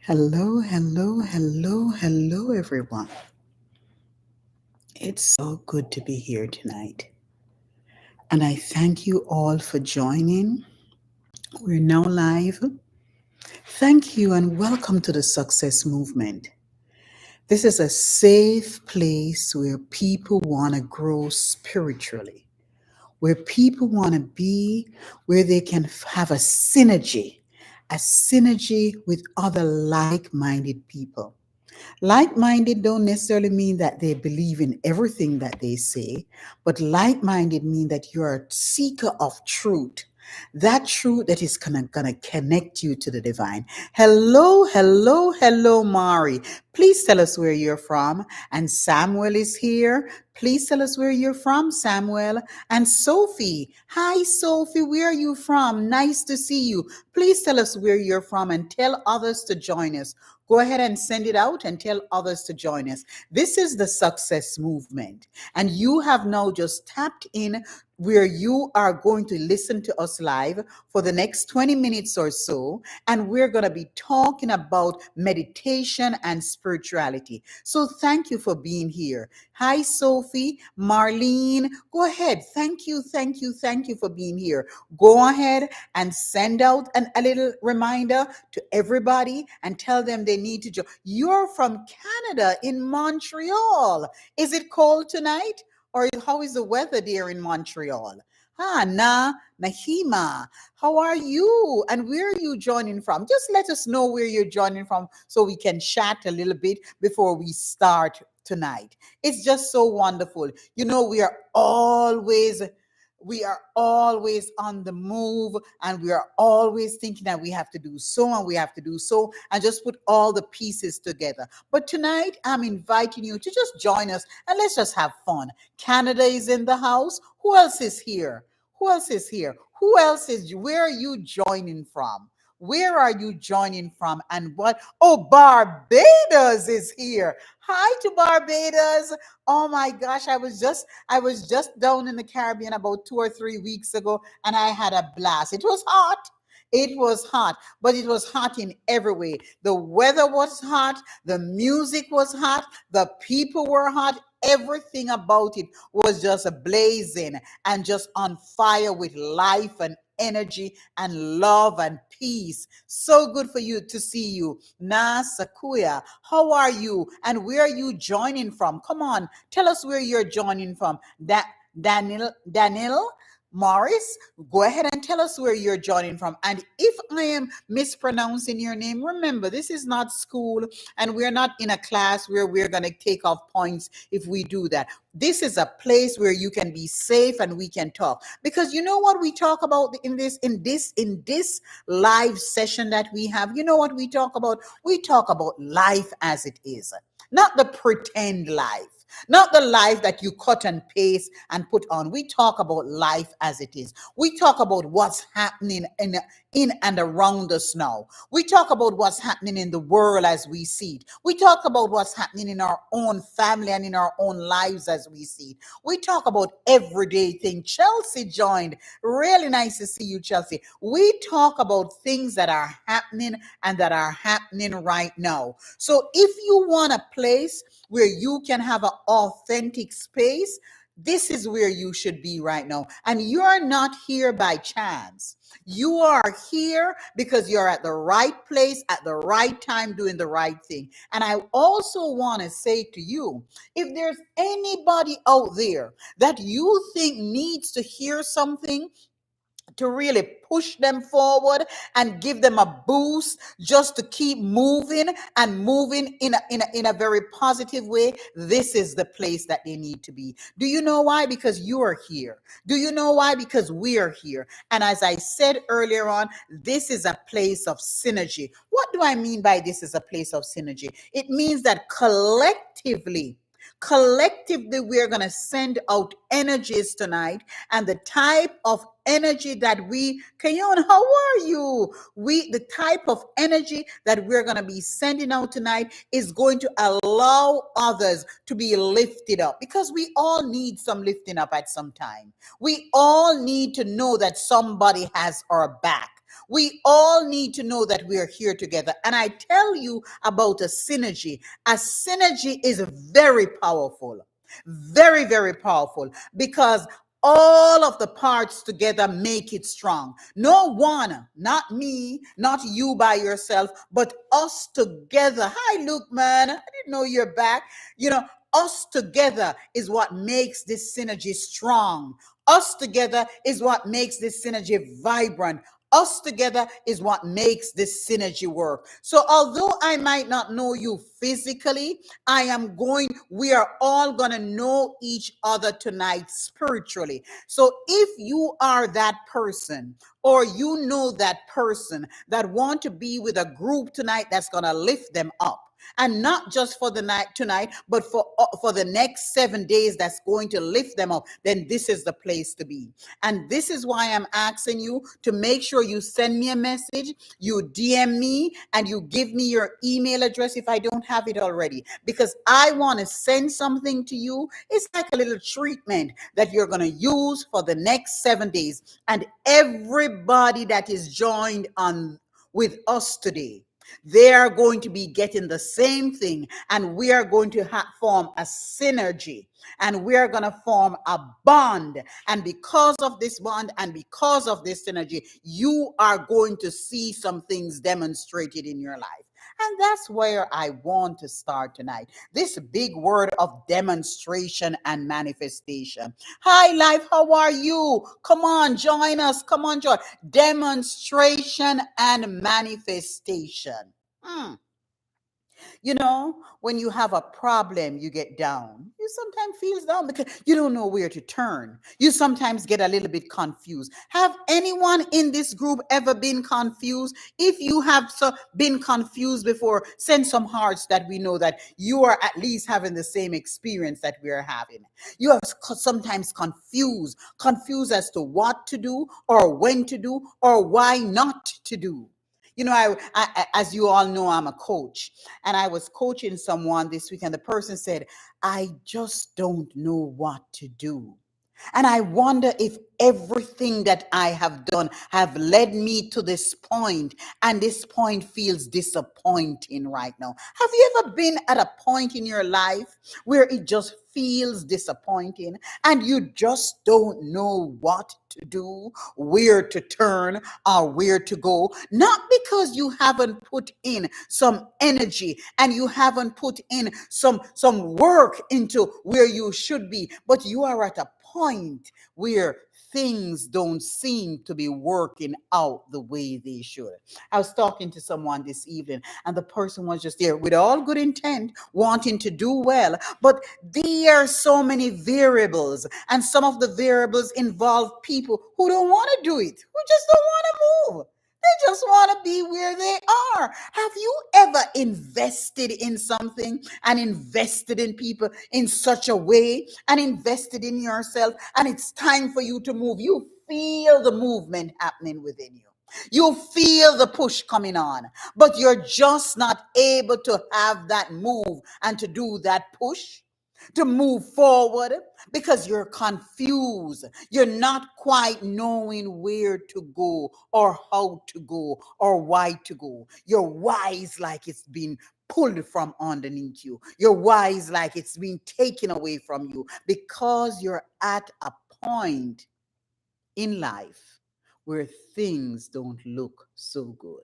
Hello, hello, hello, hello, everyone. It's so good to be here tonight. And I thank you all for joining. We're now live. Thank you and welcome to the Success Movement. This is a safe place where people want to grow spiritually, where people want to be, where they can have a synergy with other like minded people. Like minded don't necessarily mean that they believe in everything that they say, but like minded mean that you're a seeker of truth. That truth that is gonna connect you to the divine. Hello, hello, hello, Mari. Please tell us where you're from. And Samuel is here. Please tell us where you're from, Samuel. And Sophie. Hi, Sophie. Where are you from? Nice to see you. Please tell us where you're from and tell others to join us. Go ahead and send it out and tell others to join us. This is the Success Movement. And you have now just tapped in where you are going to listen to us live for the next 20 minutes or so. And we're going to be talking about meditation and spirituality. So thank you for being here. Hi, Sophie, Marlene. Go ahead. Thank you, thank you, thank you for being here. Go ahead and send out a little reminder to everybody and tell them they need to join. You're from Canada in Montreal. Is it cold tonight? Or how is the weather there in Montreal? Nahima, how are you? And where are you joining from? Just let us know where you're joining from so we can chat a little bit before we start tonight. It's just so wonderful. You know, we are always on the move, and we are always thinking that we have to do so and we have to do so and just put all the pieces together. But tonight I'm inviting you to just join us and let's just have fun. Canada is in the house. Who else is here? Who else is here? Who else is Where are you joining from? Where are you joining from? And what? Oh, Barbados is here. Hi to Barbados. Oh my gosh, I was just down in the Caribbean about 2 or 3 weeks ago, and I had a blast. It was hot. It was hot, but it was hot in every way. The weather was hot, the music was hot, the people were hot. Everything about it was just blazing and just on fire with life and energy and love and peace. So good for you to see you. Na Sakuya, how are you? And where are you joining from? Come on, tell us where you're joining from. Daniel Morris, go ahead and tell us where you're joining from. And if I am mispronouncing your name, remember, this is not school, and we're not in a class where we're going to take off points if we do that. This is a place where you can be safe and we can talk. Because you know what we talk about in this live session that we have? You know what we talk about? We talk about life as it is, not the pretend life. Not the life that you cut and paste and put on. We talk about life as it is. We talk about what's happening in and around us now. We talk about what's happening in the world as we see it. We talk about what's happening in our own family and in our own lives as we see it. We talk about everyday things. Chelsea joined. Really nice to see you, Chelsea. We talk about things that are happening and that are happening right now. So if you want a place where you can have an authentic space, this is where you should be right now. And you're not here by chance. You are here because you're at the right place at the right time doing the right thing. And I also want to say to you, if there's anybody out there that you think needs to hear something to really push them forward and give them a boost just to keep moving and moving in a very positive way, this is the place that they need to be. Do you know why? Because you are here. Do you know why? Because we are here. And as I said earlier on, this is a place of synergy. What do I mean by this is a place of synergy? It means that collectively, we're going to send out energies tonight, and the type of energy that Kayon, how are you? The type of energy that we're going to be sending out tonight is going to allow others to be lifted up, because we all need some lifting up at some time. We all need to know that somebody has our back. We all need to know that we are here together. And I tell you about a synergy. A synergy is very powerful, very, very powerful, because all of the parts together make it strong. No one, not me, not you by yourself, but us together. Hi, Luke, man. I didn't know you're back. You know, us together is what makes this synergy strong. Us together is what makes this synergy vibrant. Us together is what makes this synergy work. So, although I might not know you physically, we are all going to know each other tonight spiritually. So, if you are that person, or you know that person that want to be with a group tonight that's going to lift them up, and not just for the night tonight, but for the next 7 days that's going to lift them up, then this is the place to be. And this is why I'm asking you to make sure you send me a message, you DM me, and you give me your email address if I don't have it already, because I want to send something to you. It's like a little treatment that you're going to use for the next 7 days. And everybody that is joined on with us today, they are going to be getting the same thing, and we are going to form a synergy, and we are going to form a bond. And because of this bond and because of this synergy, you are going to see some things demonstrated in your life. And that's where I want to start tonight. This big word of demonstration and manifestation. Hi, life. How are you? Come on, join us. Come on, join. Demonstration and manifestation. You know, when you have a problem, you get down. You sometimes feel down because you don't know where to turn. You sometimes get a little bit confused. Have anyone in this group ever been confused? If you have been confused before, send some hearts that we know that you are at least having the same experience that we are having. You are sometimes confused as to what to do or when to do or why not to do. You know, as you all know, I'm a coach, and I was coaching someone this week, and the person said, I just don't know what to do. And I wonder if everything that I have done have led me to this point, and this point feels disappointing right now. Have you ever been at a point in your life where it just feels disappointing and you just don't know what to do, where to turn, or where to go? Not because you haven't put in some energy and you haven't put in some work into where you should be, but you are at a point where things don't seem to be working out the way they should. I was talking to someone this evening, and the person was just there with all good intent, wanting to do well, but there are so many variables, and some of the variables involve people who don't want to do it, who just don't want to move. They just want to be where they are. Have you ever invested in something and invested in people in such a way and invested in yourself, and it's time for you to move? You feel the movement happening within you. You feel the push coming on, but you're just not able to have that move and to do that push, to move forward, because you're confused. You're not quite knowing where to go or how to go or why to go. Your why is like it's been pulled from underneath you. Your why is like it's been taken away from you because you're at a point in life where things don't look so good.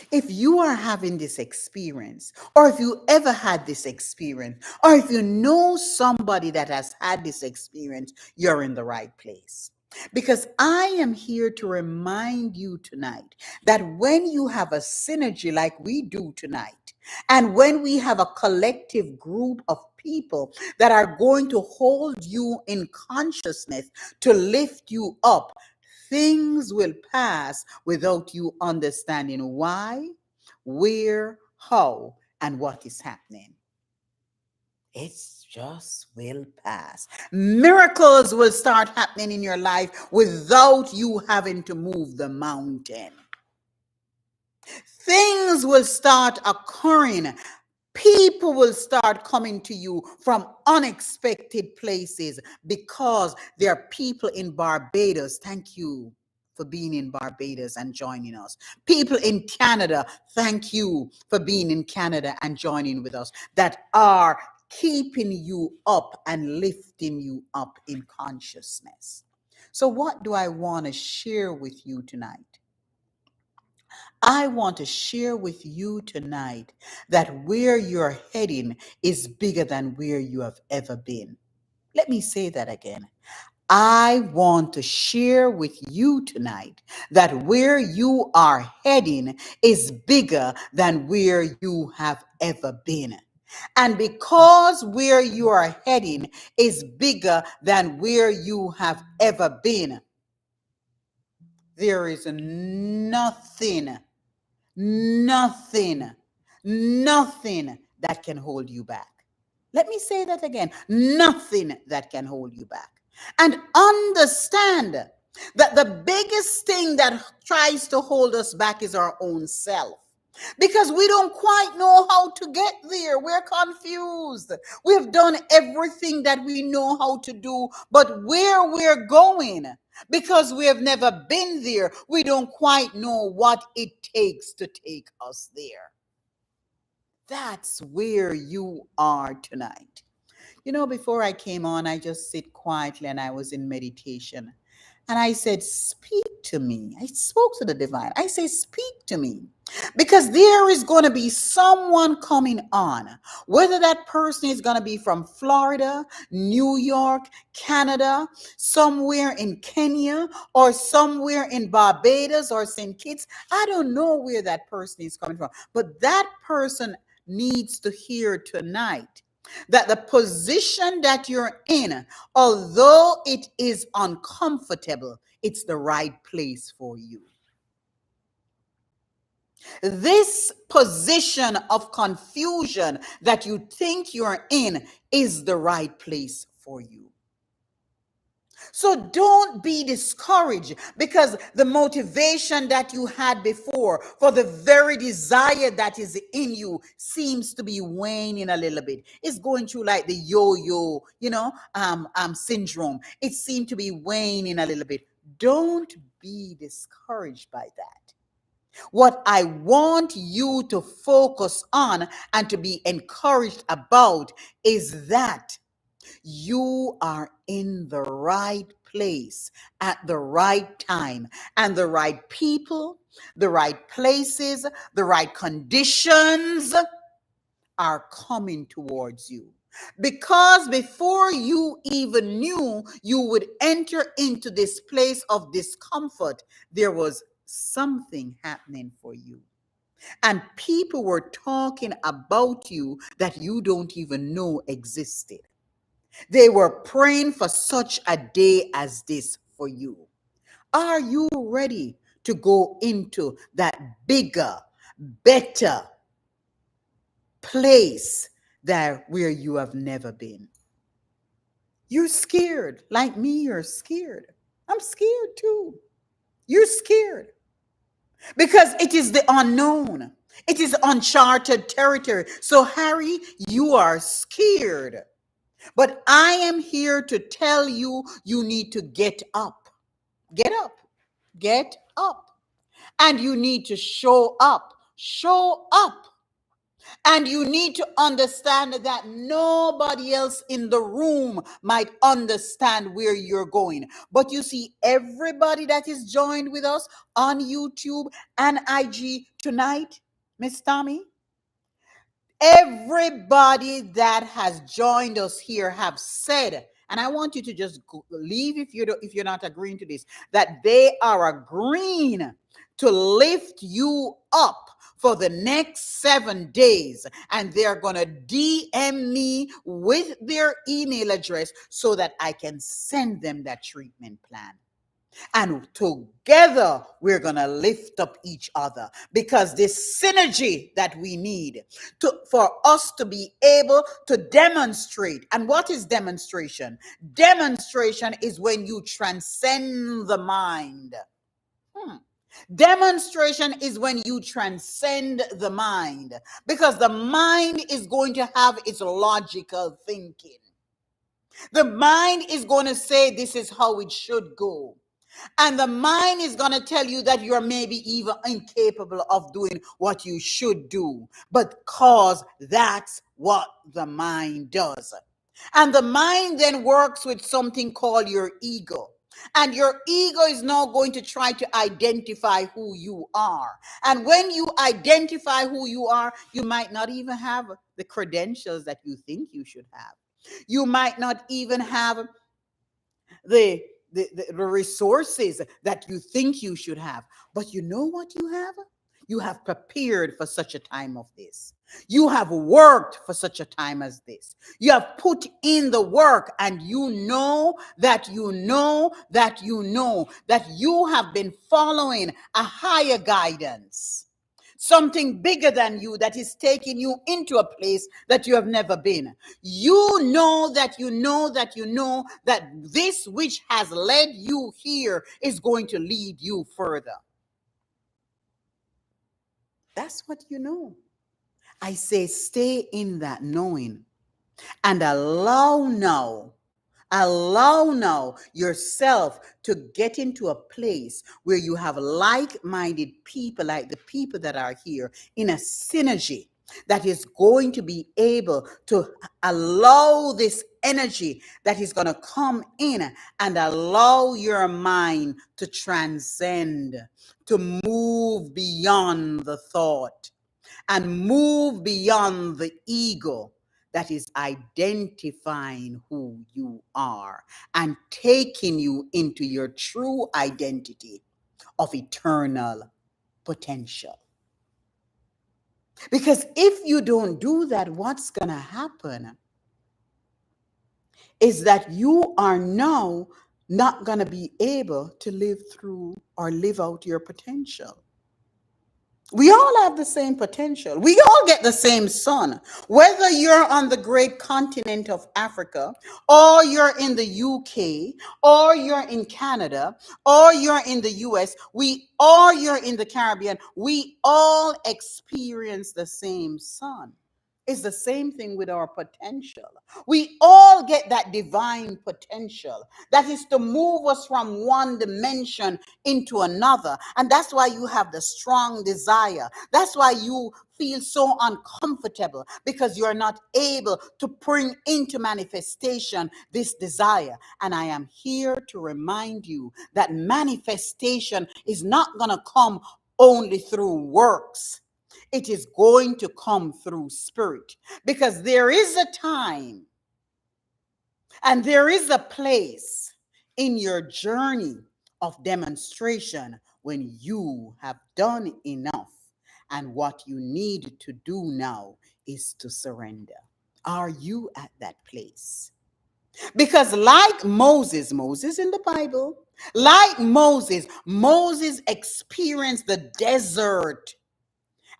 If you are having this experience, or if you ever had this experience, or if you know somebody that has had this experience, you're in the right place. Because I am here to remind you tonight that when you have a synergy like we do tonight, and when we have a collective group of people that are going to hold you in consciousness to lift you up, things will pass without you understanding why, where, how, and what is happening. It's just will pass. Miracles will start happening in your life without you having to move the mountain. Things will start occurring. People will start coming to you from unexpected places because there are people in Barbados. Thank you for being in Barbados and joining us. People in Canada, thank you for being in Canada and joining with us, that are keeping you up and lifting you up in consciousness. So, what do I want to share with you tonight? I want to share with you tonight that where you're heading is bigger than where you have ever been. Let me say that again. I want to share with you tonight that where you are heading is bigger than where you have ever been. And because where you are heading is bigger than where you have ever been, there is nothing, nothing, nothing that can hold you back. Let me say that again. Nothing that can hold you back. And understand that the biggest thing that tries to hold us back is our own self. Because we don't quite know how to get there. We're confused. We've done everything that we know how to do, but where we're going, because we have never been there, we don't quite know what it takes to take us there. That's where you are tonight. You know, before I came on, I just sit quietly and I was in meditation. And I said, speak to me. I spoke to the divine. I say, speak to me. Because there is going to be someone coming on, whether that person is going to be from Florida, New York, Canada, somewhere in Kenya, or somewhere in Barbados or St. Kitts. I don't know where that person is coming from. But that person needs to hear tonight that the position that you're in, although it is uncomfortable, it's the right place for you. This position of confusion that you think you're in is the right place for you. So don't be discouraged because the motivation that you had before for the very desire that is in you seems to be waning a little bit. It's going through like the yo-yo, syndrome. It seemed to be waning a little bit. Don't be discouraged by that. What I want you to focus on and to be encouraged about is that you are in the right place at the right time, and the right people, the right places, the right conditions are coming towards you. Because before you even knew you would enter into this place of discomfort, there was something happening for you. And people were talking about you that you don't even know existed. They were praying for such a day as this for you. Are you ready to go into that bigger, better place that where you have never been? You're scared. Like me, you're scared. I'm scared too. You're scared because it is the unknown. It is uncharted territory. So, Harry, you are scared. But I am here to tell you, you need to get up. Get up. Get up. And you need to show up. Show up. And you need to understand that nobody else in the room might understand where you're going. But you see, everybody that is joined with us on YouTube and IG tonight, Miss Tommy, everybody that has joined us here have said, and I want you to just leave if you're not agreeing to this, that they are agreeing to lift you up for the next 7 days, and they're going to DM me with their email address so that I can send them that treatment plan. And together, we're going to lift up each other, because this synergy that we need for us to be able to demonstrate. And what is demonstration? Demonstration is when you transcend the mind. Demonstration is when you transcend the mind, because the mind is going to have its logical thinking. The mind is going to say this is how it should go. And the mind is going to tell you that you're maybe even incapable of doing what you should do, but cause that's what the mind does. And the mind then works with something called your ego. And your ego is now going to try to identify who you are. And when you identify who you are, you might not even have the credentials that you think you should have. You might not even have the, the resources that you think you should have. But you know what you have? You have prepared for such a time of this. You have worked for such a time as this. You have put in the work, and you know that you know that you know that you have been following a higher guidance, something bigger than you that is taking you into a place that you have never been. You know that you know that you know that this which has led you here is going to lead you further. That's what you know. I say stay in that knowing and allow now yourself to get into a place where you have like-minded people, like the people that are here, in a synergy that is going to be able to allow this energy that is going to come in and allow your mind to transcend, to move beyond the thought and move beyond the ego that is identifying who you are and taking you into your true identity of eternal potential. Because if you don't do that, what's going to happen is that you are now not going to be able to live through or live out your potential. We all have the same potential. We all get the same sun. Whether you're on the great continent of Africa, or you're in the UK, or you're in Canada, or you're in the US, or you're in the Caribbean, we all experience the same sun. It's the same thing with our potential. We all get that divine potential that is to move us from one dimension into another. And that's why you have the strong desire. That's why you feel so uncomfortable, because you're not able to bring into manifestation this desire. And I am here to remind you that manifestation is not going to come only through works. It is going to come through spirit, because there is a time and there is a place in your journey of demonstration when you have done enough, and what you need to do now is to surrender. Are you at that place? Because like Moses in the Bible, like Moses experienced the desert.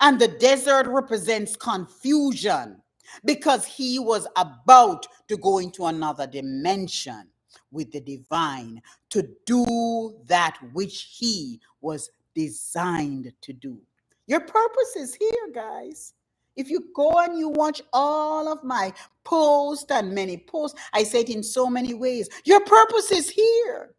And the desert represents confusion, because he was about to go into another dimension with the divine to do that which he was designed to do. Your purpose is here, guys. If you go and you watch all of my posts and many posts, I say it in so many ways. Your purpose is here.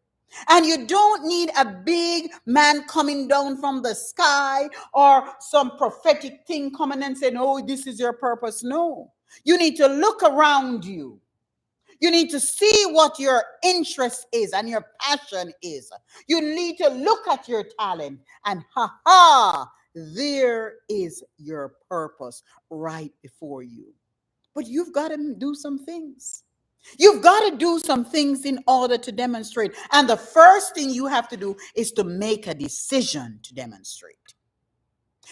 And you don't need a big man coming down from the sky or some prophetic thing coming and saying, oh, this is your purpose. No. You need to look around you. You need to see what your interest is and your passion is. You need to look at your talent and there is your purpose right before you. But you've got to do some things. You've got to do some things in order to demonstrate. And the first thing you have to do is to make a decision to demonstrate.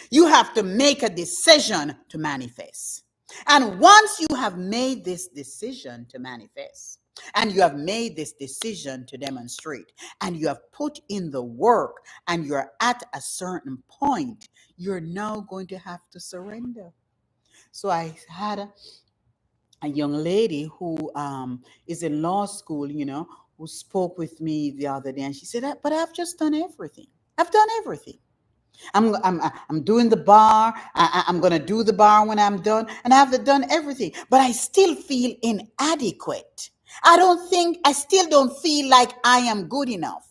You have to make a decision to manifest. And once you have made this decision to manifest, and you have made this decision to demonstrate, and you have put in the work, and you're at a certain point, you're now going to have to surrender. So I had a young lady who is in law school, who spoke with me the other day, and she said, but I've just done everything. I've done everything. I'm doing the bar. I'm going to do the bar when I'm done, and I've done everything, but I still feel inadequate. I still don't feel like I am good enough.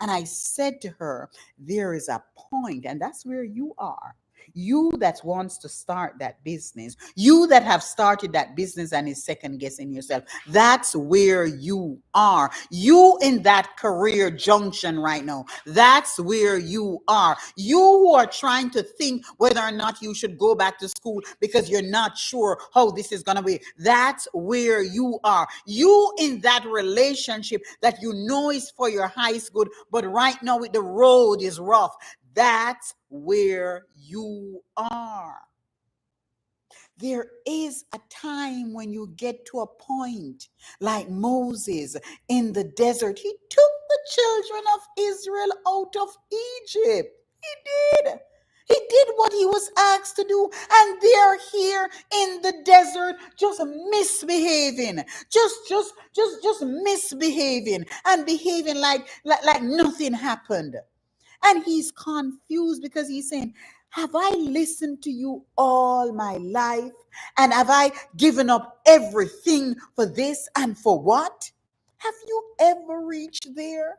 And I said to her, there is a point, and that's where you are. You that wants to start that business, you that have started that business and is second guessing yourself, that's where you are. You in that career junction right now, that's where you are. You who are trying to think whether or not you should go back to school because you're not sure how this is going to be, that's where you are. You in that relationship that you know is for your highest good, but right now the road is rough, that's where you are. There is a time when you get to a point like Moses in the desert. He took the children of Israel out of Egypt. He did. He did what he was asked to do, and they're here in the desert just misbehaving, just misbehaving and behaving like nothing happened. And he's confused because he's saying, have I listened to you all my life? And have I given up everything for this and for what? Have you ever reached there?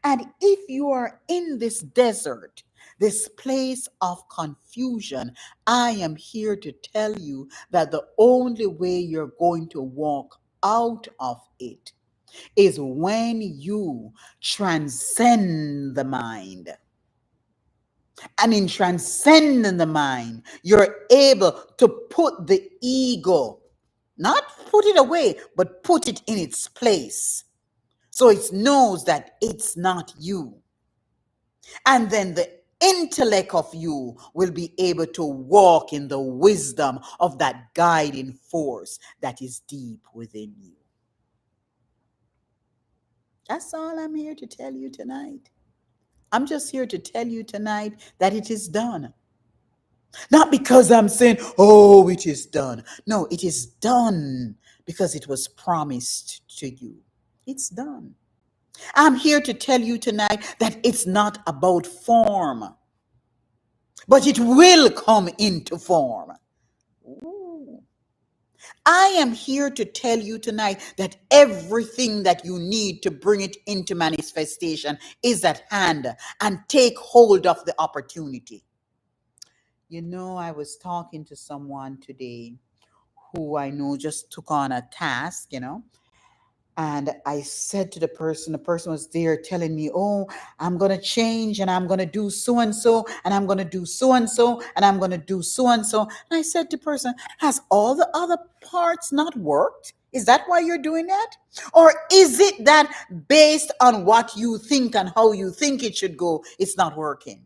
And if you are in this desert, this place of confusion, I am here to tell you that the only way you're going to walk out of it is when you transcend the mind. And in transcending the mind, you're able to put the ego, not put it away, but put it in its place. So it knows that it's not you. And then the intellect of you will be able to walk in the wisdom of that guiding force that is deep within you. That's all I'm here to tell you tonight. I'm just here to tell you tonight that it is done. Not because I'm saying, oh, it is done. No, it is done because it was promised to you. It's done. I'm here to tell you tonight that it's not about form, but it will come into form. Ooh. I am here to tell you tonight that everything that you need to bring it into manifestation is at hand, and take hold of the opportunity. You know, I was talking to someone today who I know just took on a task, and I said to the person was there telling me, oh, I'm going to change and I'm going to do so and so, and I'm going to do so and so, and I'm going to do so and so. And I said to the person, has all the other parts not worked? Is that why you're doing that? Or is it that based on what you think and how you think it should go, it's not working?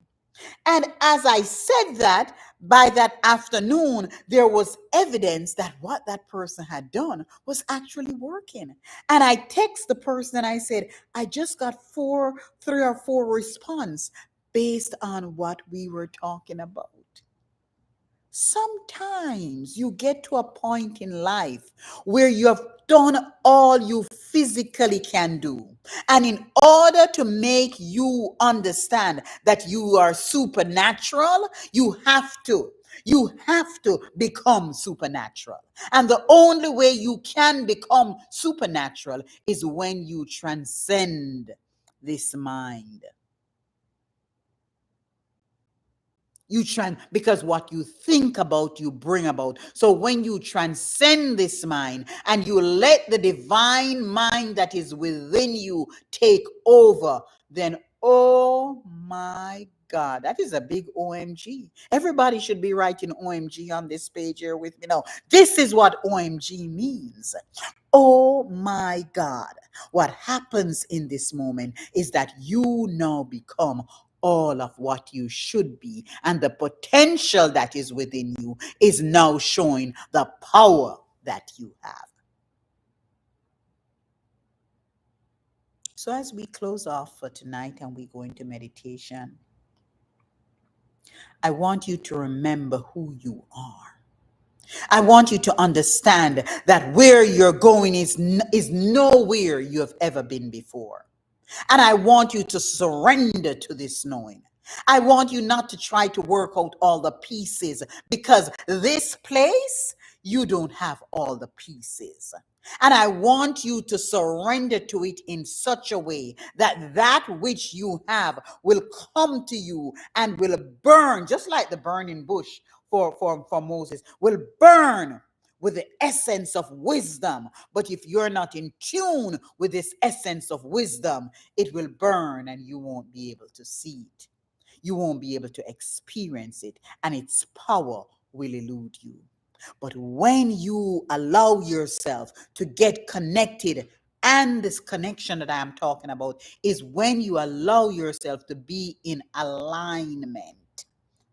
And as I said that, by that afternoon, there was evidence that what that person had done was actually working. And I text the person and I said, I just got three or four response based on what we were talking about. Sometimes you get to a point in life where you have done all you physically can do. And in order to make you understand that you are supernatural, you have to. You have to become supernatural. And the only way you can become supernatural is when you transcend this mind. Because what you think about, you bring about. So when you transcend this mind and you let the divine mind that is within you take over, then, oh my God, that is a big OMG. Everybody should be writing OMG on this page here with me now. This is what OMG means. Oh my God. What happens in this moment is that you now become all of what you should be, and the potential that is within you is now showing the power that you have. So as we close off for tonight and we go into meditation, I want you to remember who you are. I want you to understand that where you're going is nowhere you have ever been before. And I want you to surrender to this knowing. I want you not to try to work out all the pieces, because this place, you don't have all the pieces. And I want you to surrender to it in such a way that that which you have will come to you and will burn, just like the burning bush for Moses, will burn with the essence of wisdom. But if you're not in tune with this essence of wisdom, it will burn and you won't be able to see it. You won't be able to experience it, and its power will elude you. But when you allow yourself to get connected, and this connection that I am talking about is when you allow yourself to be in alignment,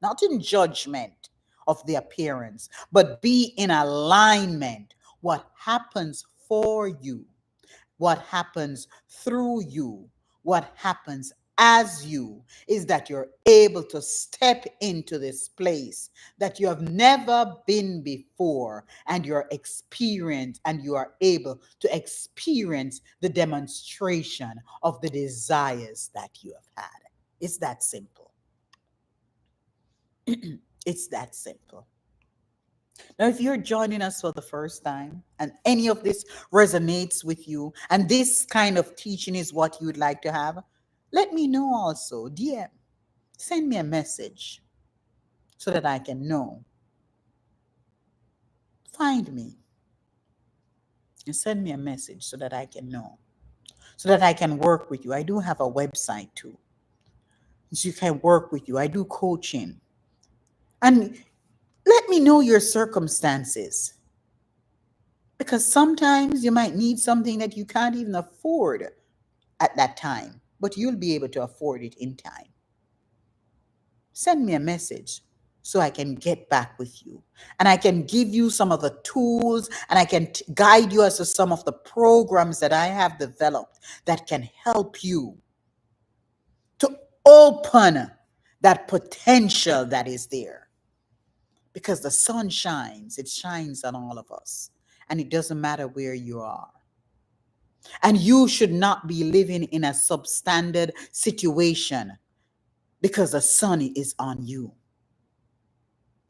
not in judgment of the appearance, but be in alignment. What happens for you, what happens through you, what happens as you, is that you're able to step into this place that you have never been before, and you're experienced, and you are able to experience the demonstration of the desires that you have had. It's that simple. It's that simple. Now, if you're joining us for the first time and any of this resonates with you, and this kind of teaching is what you would like to have, let me know also. DM, send me a message so that I can know. Find me and send me a message so that I can know, so that I can work with you. I do have a website too, so you can work with you. I do coaching. And let me know your circumstances, because sometimes you might need something that you can't even afford at that time, but you'll be able to afford it in time. Send me a message so I can get back with you, and I can give you some of the tools, and I can guide you as to some of the programs that I have developed that can help you to open that potential that is there. Because the sun shines, it shines on all of us, and it doesn't matter where you are. And you should not be living in a substandard situation, because the sun is on you.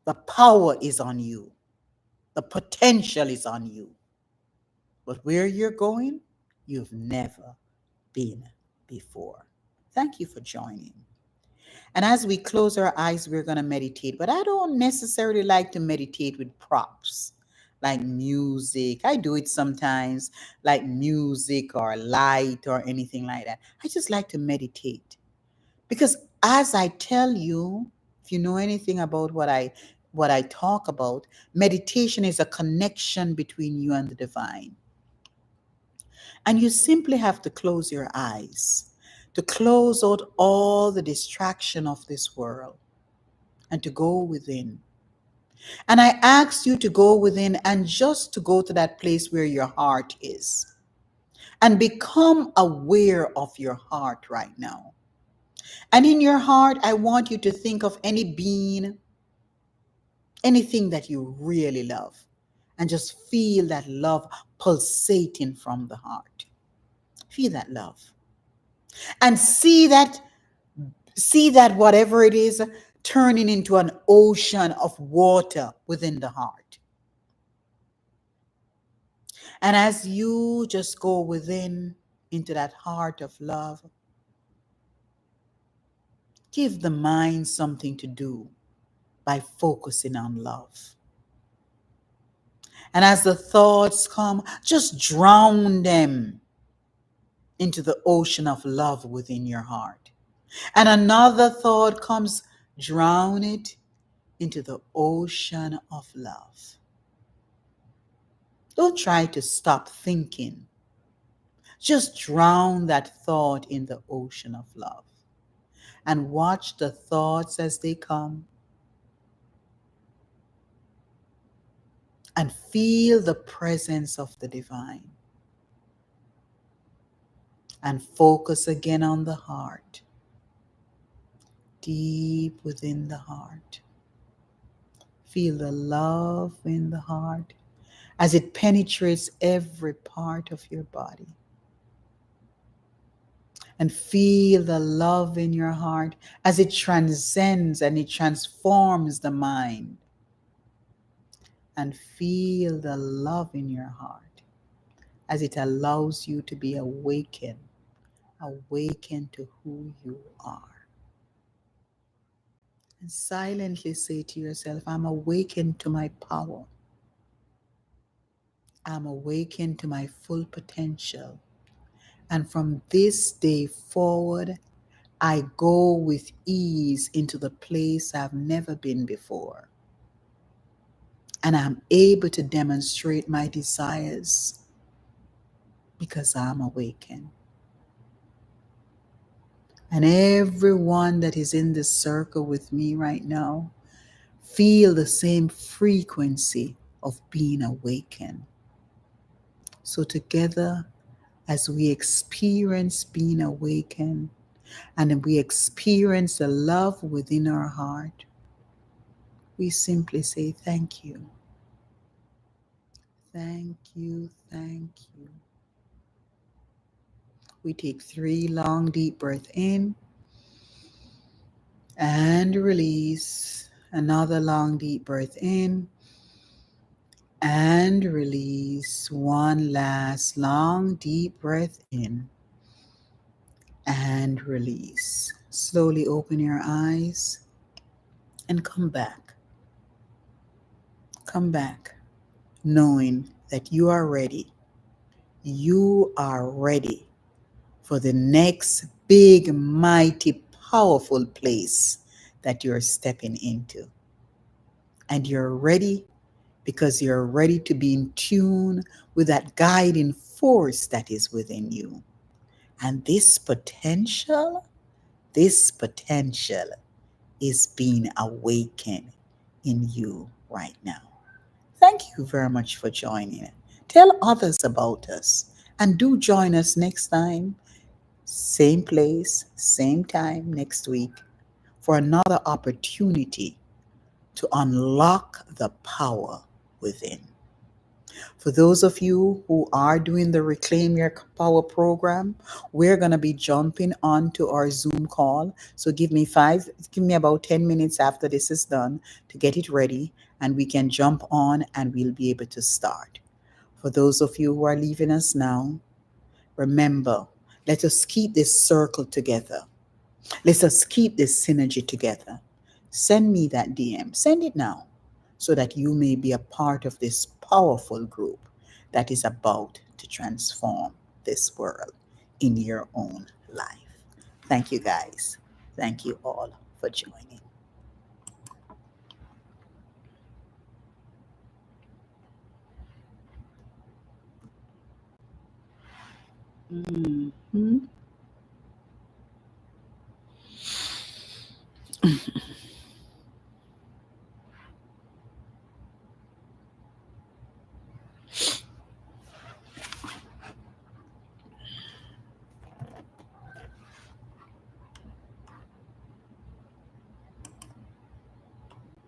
The power is on you. The potential is on you. But where you're going, you've never been before. Thank you for joining. And as we close our eyes, we're going to meditate. But I don't necessarily like to meditate with props like music. I do it sometimes, like music or light or anything like that. I just like to meditate. Because as I tell you, if you know anything about what I talk about, meditation is a connection between you and the divine. And you simply have to close your eyes, to close out all the distraction of this world, and to go within. And I ask you to go within and just to go to that place where your heart is and become aware of your heart right now. And in your heart, I want you to think of any being, anything that you really love, and just feel that love pulsating from the heart. Feel that love. And see that whatever it is turning into an ocean of water within the heart. And as you just go within into that heart of love, give the mind something to do by focusing on love. And as the thoughts come, just drown them into the ocean of love within your heart. And another thought comes, drown it into the ocean of love. Don't try to stop thinking. Just drown that thought in the ocean of love and watch the thoughts as they come, and feel the presence of the divine. And focus again on the heart, deep within the heart. Feel the love in the heart as it penetrates every part of your body. And feel the love in your heart as it transcends and it transforms the mind. And feel the love in your heart as it allows you to be awakened, awakened to who you are. And silently say to yourself, I'm awakened to my power. I'm awakened to my full potential. And from this day forward, I go with ease into the place I've never been before. And I'm able to demonstrate my desires because I'm awakened. And everyone that is in this circle with me right now, feel the same frequency of being awakened. So, together, as we experience being awakened and we experience the love within our heart, we simply say, thank you. Thank you. Thank you. We take 3 long, deep breaths in and release. Another long, deep breath in and release. One last long, deep breath in and release. Slowly open your eyes and come back. Come back knowing that you are ready. You are ready for the next big, mighty, powerful place that you're stepping into. And you're ready because you're ready to be in tune with that guiding force that is within you. And this potential is being awakened in you right now. Thank you very much for joining. Tell others about us and do join us next time, same place, same time next week for another opportunity to unlock the power within. For those of you who are doing the Reclaim Your Power program, we're going to be jumping onto our Zoom call. So give me about 10 minutes after this is done to get it ready, and we can jump on and we'll be able to start. For those of you who are leaving us now, remember, let us keep this circle together. Let us keep this synergy together. Send me that DM. Send it now so that you may be a part of this powerful group that is about to transform this world in your own life. Thank you, guys. Thank you all for joining. Mhm.